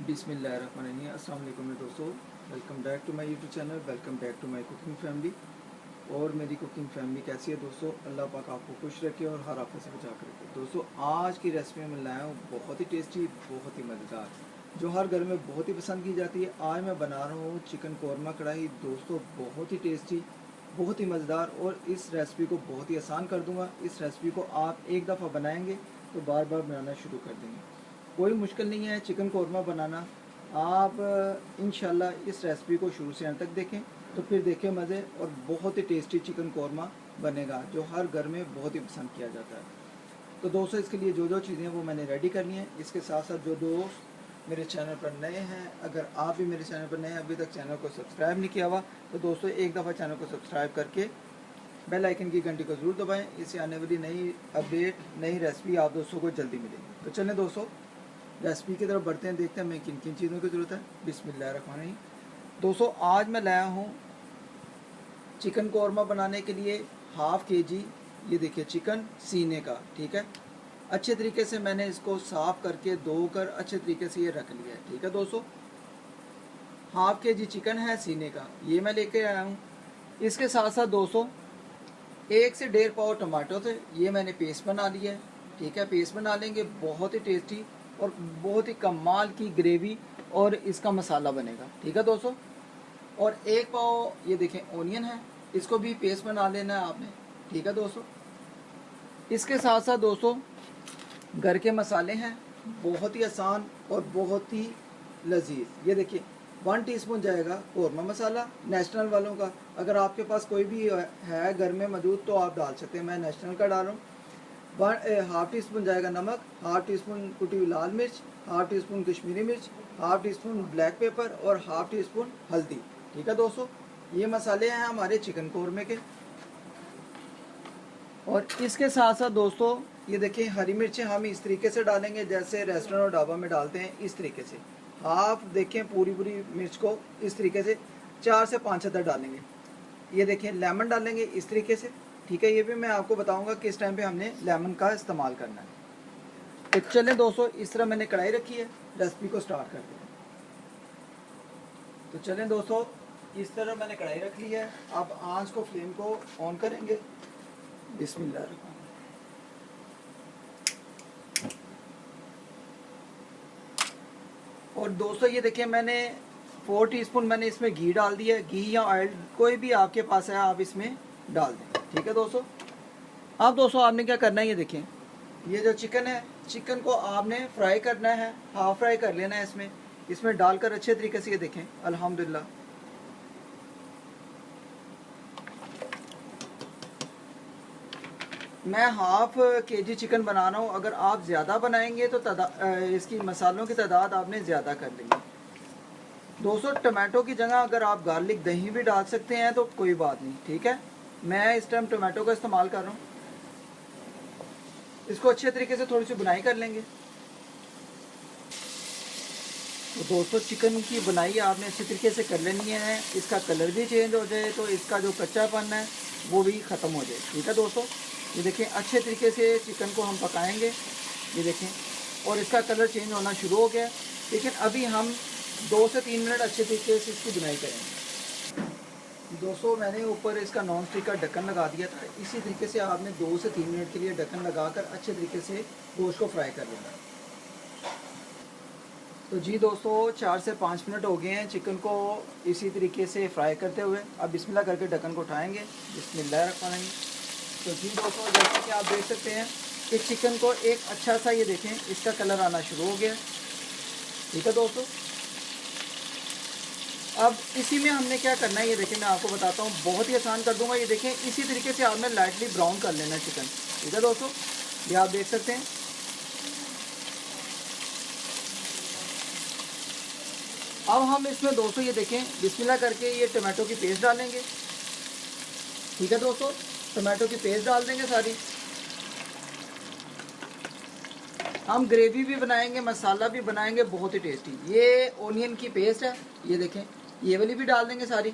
बिस्मिल्लाहिर्रहमानिर्रहीम। अस्सलाम वालेकुम दोस्तों, welcome back to my YouTube channel, welcome back to my cooking family. और मेरी कुकिंग फैमिली कैसी है दोस्तों? अल्लाह पाक आपको खुश रखे और हर आफत से बचा कर रखे। दोस्तों आज की रेसिपी मैं लाया हूँ बहुत ही टेस्टी, बहुत ही मज़ेदार, जो हर घर में बहुत ही पसंद की जाती है। आज मैं बना रहा हूँ चिकन कौरमा कढ़ाई। दोस्तों बहुत ही टेस्टी, बहुत ही मज़ेदार, और इस रेसिपी को बहुत ही आसान कर दूँगा। इस रेसिपी को आप एक दफ़ा बनाएंगे तो बार बार बनाना शुरू कर देंगे। कोई मुश्किल नहीं है चिकन कौरमा बनाना। आप इंशाल्लाह इस रेसिपी को शुरू से अंत तक देखें तो फिर देखें मज़े, और बहुत ही टेस्टी चिकन कौरमा बनेगा जो हर घर में बहुत ही पसंद किया जाता है। तो दोस्तों इसके लिए जो जो चीज़ें वो मैंने रेडी करनी है। इसके साथ साथ जो दोस्त मेरे चैनल पर नए हैं, अगर आप भी मेरे चैनल पर नए हैं, अभी तक चैनल को सब्सक्राइब नहीं किया हुआ, तो दोस्तों एक दफ़ा चैनल को सब्सक्राइब करके बेल आइकन की घंटी को ज़रूर दबाएं। इससे आने वाली नई अपडेट, नई रेसिपी आप दोस्तों को जल्दी मिलेगी। तो चलें दोस्तों रेसिपी की तरफ बढ़ते हैं, देखते हैं हमें किन किन चीज़ों की ज़रूरत है। बिस्मिल्लाहिर्रहमानिर्रहीम। दोस्तों आज मैं लाया हूँ चिकन कौरमा बनाने के लिए हाफ़ के जी, ये देखिए चिकन सीने का, ठीक है। अच्छे तरीके से मैंने इसको साफ़ करके धोकर अच्छे तरीके से ये रख लिया है, ठीक है दोस्तों। हाफ़ के जी चिकन है सीने का, ये मैं लेके आया हूँ। इसके साथ साथ दोस्तों 1 से 1.5 पाव टमाटो थे, ये मैंने पेस्ट बना लिया है, ठीक है। पेस्ट बना लेंगे, बहुत ही टेस्टी और बहुत ही कमाल की ग्रेवी और इसका मसाला बनेगा, ठीक है दोस्तों। और 1 पाव ये देखें ओनियन है, इसको भी पेस्ट बना लेना है आपने, ठीक है दोस्तों। इसके साथ साथ दोस्तों घर के मसाले हैं, बहुत ही आसान और बहुत ही लजीज। ये देखिए 1 टीस्पून जाएगा कौरमा मसाला नेशनल वालों का। अगर आपके पास कोई भी है घर में मौजूद तो आप डाल सकते हैं, मैं नेशनल का डाल रहा हूँ। हाफ़ टी स्पून जाएगा नमक, हाफ़ टी स्पून कुटी हुई लाल मिर्च, हाफ़ टी स्पून कश्मीरी मिर्च, half tea spoon black pepper और हाफ़ टी स्पून हल्दी, ठीक है दोस्तों। ये मसाले हैं हमारे चिकन कौरमे के। और इसके साथ साथ दोस्तों ये देखिए हरी मिर्चें हम इस तरीके से डालेंगे जैसे रेस्टोरेंट और ढाबा में डालते हैं, इस तरीके से हाफ देखें पूरी पूरी मिर्च को इस तरीके से 4 से 5 अदर डालेंगे। ये देखें लेमन डालेंगे इस तरीके से, ठीक है। ये भी मैं आपको बताऊंगा किस टाइम पे हमने लेमन का इस्तेमाल करना है। तो चलें दोस्तों इस तरह मैंने कढ़ाई रखी है, रेसिपी को स्टार्ट करते हैं। तो चलें दोस्तों इस तरह मैंने कढ़ाई रख ली है। अब आंच को फ्लेम को ऑन करेंगे। बिस्मिल्लाह। और दोस्तों ये देखिए मैंने 4 टीस्पून मैंने इसमें घी डाल दिया है। घी या ऑयल कोई भी आपके पास है आप इसमें डाल दें, ठीक है दोस्तों। अब दोस्तों आपने क्या करना है, ये देखें ये जो चिकन है, चिकन को आपने फ्राई करना है, हाफ फ्राई कर लेना है इसमें डालकर अच्छे तरीके से। ये देखें अल्हम्दुलिल्लाह मैं हाफ़ के जी चिकन बना रहा हूँ। अगर आप ज़्यादा बनाएंगे तो इसकी मसालों की तादाद आपने ज़्यादा कर लेंगे। दोस्तों टमाटो की जगह अगर आप गार्लिक दही भी डाल सकते हैं तो कोई बात नहीं, ठीक है। मैं इस टाइम टमाटो का इस्तेमाल कर रहा हूँ। इसको अच्छे तरीके से थोड़ी सी बुनाई कर लेंगे। तो दोस्तों चिकन की बुनाई आपने अच्छे तरीके से कर लेनी है, इसका कलर भी चेंज हो जाए तो इसका जो कच्चापन है वो भी ख़त्म हो जाए, ठीक है दोस्तों। ये देखें अच्छे तरीके से चिकन को हम पकाएंगे, ये देखें, और इसका कलर चेंज होना शुरू हो गया। लेकिन अभी हम 2 से 3 मिनट अच्छे तरीके से इसकी बुनाई करेंगे। दोस्तों मैंने ऊपर इसका नॉन स्टिक का ढक्कन लगा दिया था, इसी तरीके से आपने 2 से 3 मिनट के लिए ढक्कन लगाकर अच्छे तरीके से गोश्त को फ्राई कर लेना। तो जी दोस्तों 4 से 5 मिनट हो गए हैं चिकन को इसी तरीके से फ्राई करते हुए। अब बिस्मिल्लाह करके ढक्कन को उठाएंगे, बिस्मिल्लाह रखवाएंगे। तो जी दोस्तों जैसे कि आप देख सकते हैं कि चिकन को एक अच्छा सा, ये देखें इसका कलर आना शुरू हो गया, ठीक है दोस्तों। अब इसी में हमने क्या करना है, ये देखें मैं आपको बताता हूँ, बहुत ही आसान कर दूंगा। ये देखें इसी तरीके से आपने लाइटली ब्राउन कर लेना है चिकन, ठीक है दोस्तों। ये आप देख सकते हैं। अब हम इसमें दोस्तों ये देखें बिस्मिल्लाह करके ये टमाटो की पेस्ट डालेंगे, ठीक है दोस्तों। टमाटो की पेस्ट डाल देंगे सारी। हम ग्रेवी भी बनाएंगे, मसाला भी बनाएंगे, बहुत ही टेस्टी। ये ओनियन की पेस्ट है, ये देखें ये वाली भी डाल देंगे सारी।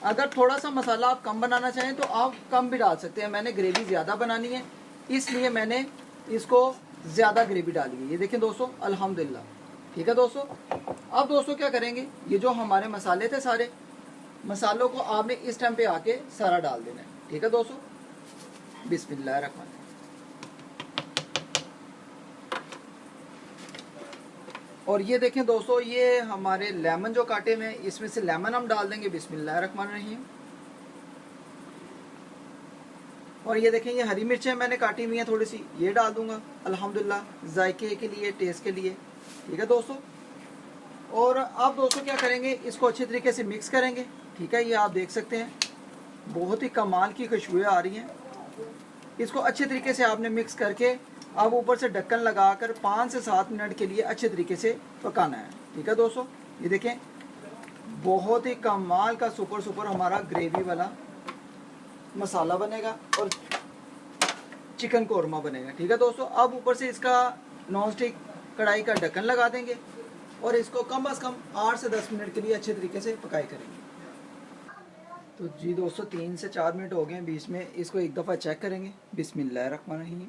अगर थोड़ा सा मसाला आप कम बनाना चाहें तो आप कम भी डाल सकते हैं। मैंने ग्रेवी ज़्यादा बनानी है इसलिए मैंने इसको ज़्यादा ग्रेवी डाली है। ये देखें दोस्तों अल्हम्दुलिल्लाह ठीक है दोस्तों। अब दोस्तों क्या करेंगे, ये जो हमारे मसाले थे सारे मसालों को आपने इस टाइम पे आके सारा डाल देना है। ठीक है दोस्तों, बिस्मिल्लाहिर्रहमानिर्रहीम। और ये देखें दोस्तों, ये हमारे लेमन जो काटे में, इसमें से लेमन हम डाल देंगे, बिस्मिल्लाहिर्रहमानिर्रहीम। और ये देखें, ये हरी मिर्चें मैंने काटी हुई हैं थोड़ी सी, ये डाल दूंगा अल्हम्दुलिल्लाह जायके के लिए, टेस्ट के लिए। ठीक है दोस्तों। और अब दोस्तों क्या करेंगे, इसको अच्छे तरीके से मिक्स करेंगे। ठीक है, ये आप देख सकते हैं बहुत ही कमाल की खुशबुएं आ रही हैं। इसको अच्छे तरीके से आपने मिक्स करके अब ऊपर से ढक्कन लगाकर 5 से 7 मिनट के लिए अच्छे तरीके से पकाना है। ठीक है दोस्तों, ये देखें बहुत ही कमाल का सुपर हमारा ग्रेवी वाला मसाला बनेगा और चिकन कौरमा बनेगा। ठीक है दोस्तों। अब ऊपर से इसका नॉन स्टिक कढ़ाई का ढक्कन लगा देंगे और इसको कम अज़ कम 8 से 10 मिनट के लिए अच्छे तरीके से पकाई करेंगे। तो जी दोस्तों 3 से 4 मिनट हो गए हैं, बीच में इसको एक दफ़ा चेक करेंगे। बिस्मिल्लाहिर्रहमानिर्रहीम।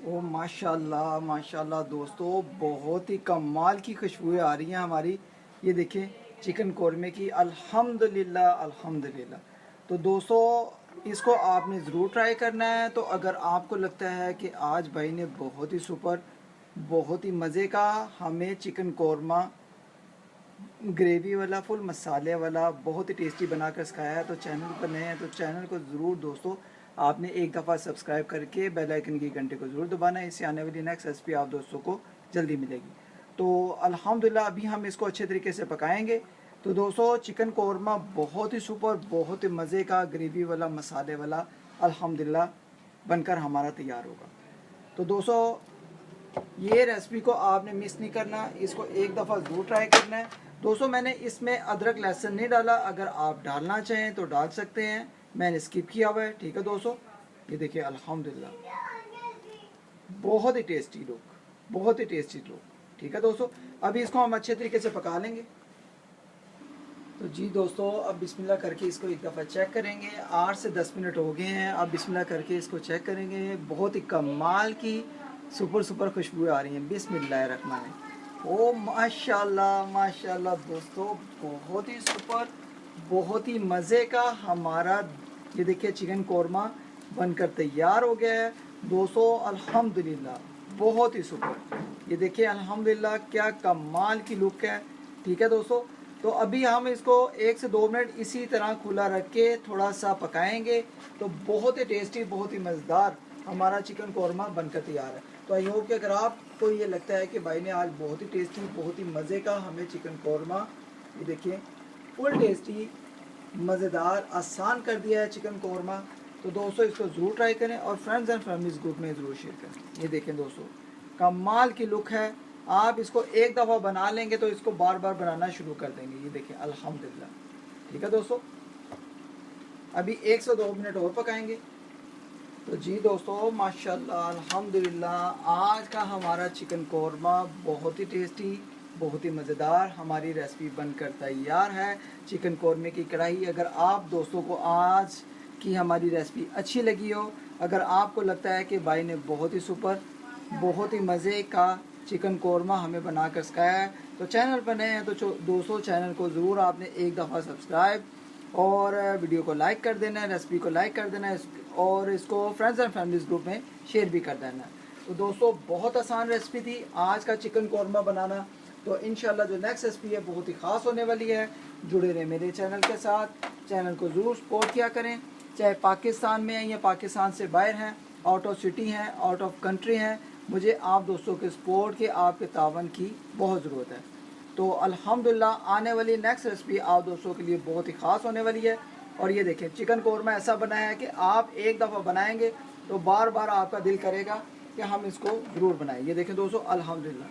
ओ माशाल्लाह माशाल्लाह दोस्तों, बहुत ही कमाल की खुशबुएं आ रही हैं हमारी। ये देखिए चिकन कौरमे की, अल्हम्दुलिल्लाह अल्हम्दुलिल्लाह। तो दोस्तों इसको आपने ज़रूर ट्राई करना है। तो अगर आपको लगता है कि आज भाई ने बहुत ही सुपर, बहुत ही मज़े का हमें चिकन कौरमा ग्रेवी वाला, फुल मसाले वाला, बहुत ही टेस्टी बनाकर सिखाया है, तो चैनल पर नए हैं तो चैनल को ज़रूर दोस्तों आपने एक दफ़ा सब्सक्राइब करके बेल आइकन की घंटे को ज़रूर दबाना है। इससे आने वाली नेक्स्ट रेसिपी आप दोस्तों को जल्दी मिलेगी। तो अल्हम्दुलिल्लाह अभी हम इसको अच्छे तरीके से पकाएंगे। तो दोस्तों चिकन कौरमा बहुत ही सुपर, बहुत ही मज़े का ग्रेवी वाला, मसाले वाला अल्हम्दुलिल्लाह बनकर हमारा तैयार होगा। तो दोस्तों ये रेसिपी को आपने मिस नहीं करना, इसको एक दफ़ा ज़रूर ट्राई करना है। दोस्तों मैंने इसमें अदरक लहसुन नहीं डाला, अगर आप डालना चाहें तो डाल सकते हैं, मैंने स्किप किया हुआ है। ठीक है दोस्तों, ये देखिए अल्हम्दुलिल्लाह बहुत ही टेस्टी लोग, बहुत ही टेस्टी लोग। ठीक है दोस्तों, अभी इसको हम अच्छे तरीके से पका लेंगे। तो जी दोस्तों अब बिस्मिल्लाह करके इसको एक दफ़ा चेक करेंगे। 8 से 10 मिनट हो गए हैं, अब बिस्मिल्लाह करके इसको चेक करेंगे। बहुत ही कमाल की सुपर खुशबू आ रही हैं। बिस्मिल्लाहिर्रहमानिर्रहीम। ओ माशाल्लाह माशाल्लाह दोस्तों, बहुत ही सुपर, बहुत ही मज़े का हमारा ये देखिए चिकन कौरमा बनकर तैयार हो गया है दोस्तों। अल्हम्दुलिल्लाह बहुत ही सुपर, ये देखिए अल्हम्दुलिल्लाह क्या कमाल की लुक है। ठीक है दोस्तों, तो अभी हम इसको 1 से 2 मिनट इसी तरह खुला रख के थोड़ा सा पकाएंगे। तो बहुत ही टेस्टी, बहुत ही मज़ेदार हमारा चिकन कौरमा बनकर तैयार है। तो आई होप कि अगर आपको ये लगता है कि भाई ने आज बहुत ही टेस्टी, बहुत ही मज़े का हमें चिकन कौरमा, ये देखिए फुल टेस्टी, मज़ेदार, आसान कर दिया है चिकन कौरमा, तो दोस्तों इसको ज़रूर ट्राई करें और फ्रेंड्स एंड फैमिलीज़ ग्रुप में ज़रूर शेयर करें। ये देखें दोस्तों कमाल की लुक है। आप इसको एक दफ़ा बना लेंगे तो इसको बार बार बनाना शुरू कर देंगे। ये देखें अल्हम्दुलिल्लाह। ठीक है दोस्तों, अभी 1 से 2 मिनट और पकाएंगे। तो जी दोस्तों माशाल्लाह अल्हम्दुलिल्लाह आज का हमारा चिकन कौरमा बहुत ही टेस्टी, बहुत ही मज़ेदार हमारी रेसिपी बनकर तैयार है। चिकन कौरमे की कढ़ाई, अगर आप दोस्तों को आज की हमारी रेसिपी अच्छी लगी हो, अगर आपको लगता है कि भाई ने बहुत ही सुपर, बहुत ही मज़े का चिकन कौरमा हमें बना कर सिखाया है, तो चैनल पर नए हैं तो दोस्तों चैनल को ज़रूर आपने एक दफ़ा सब्सक्राइब और वीडियो को लाइक कर देना है, रेसिपी को लाइक कर देना है और इसको फ्रेंड्स एंड फैमिलीज़ ग्रुप में शेयर भी कर देना है। तो दोस्तों बहुत आसान रेसिपी थी आज का चिकन कौरमा बनाना। तो इंशाल्लाह जो नेक्स्ट रेसिपी है बहुत ही ख़ास होने वाली है। जुड़े रहे मेरे चैनल के साथ, चैनल को ज़रूर सपोर्ट किया करें, चाहे पाकिस्तान में हैं या पाकिस्तान से बाहर हैं, आउट ऑफ सिटी हैं, आउट ऑफ कंट्री हैं, मुझे आप दोस्तों के सपोर्ट के, आपके तावन की बहुत ज़रूरत है। तो अल्हम्दुलिल्लाह आने वाली नेक्स्ट रेसिपी आप दोस्तों के लिए बहुत ही ख़ास होने वाली है। और ये देखें चिकन कौरमा ऐसा बनाया है कि आप एक दफ़ा बनाएंगे तो बार बार आपका दिल करेगा कि हम इसको ज़रूर बनाएं। ये देखें दोस्तों अल्हम्दुलिल्लाह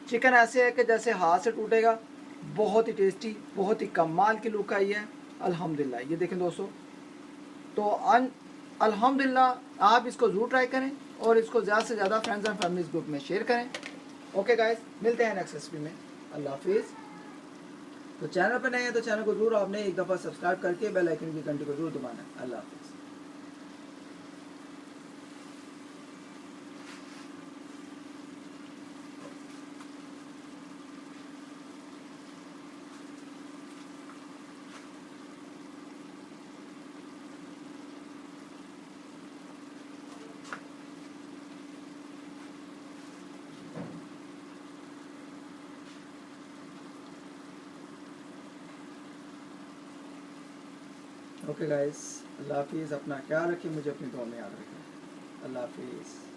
चिकन ऐसे है कि जैसे हाथ से टूटेगा, बहुत ही टेस्टी, बहुत ही कमाल की लुक आई है अल्हम्दुलिल्लाह। ये देखें दोस्तों, तो अल्हम्दुलिल्लाह आप इसको ज़रूर ट्राई करें और इसको ज़्यादा से ज़्यादा फ्रेंड्स एंड फैमिलीज़ ग्रुप में शेयर करें। ओके गाइस, मिलते हैं नेक्स्ट रेसिपी में। अल्लाह हाफिज़। तो चैनल पर नए हैं तो चैनल को ज़रूर आपने एक दफ़ा सब्सक्राइब करके बेल आइकन की घंटी को ज़रूर दबाना है। अल्लाह हाफिज़। ओके गाइस, अल्लाह हाफिज़। अपना ख्याल रखिए, मुझे अपनी दुआ में याद रखें। अल्लाह हाफिज़।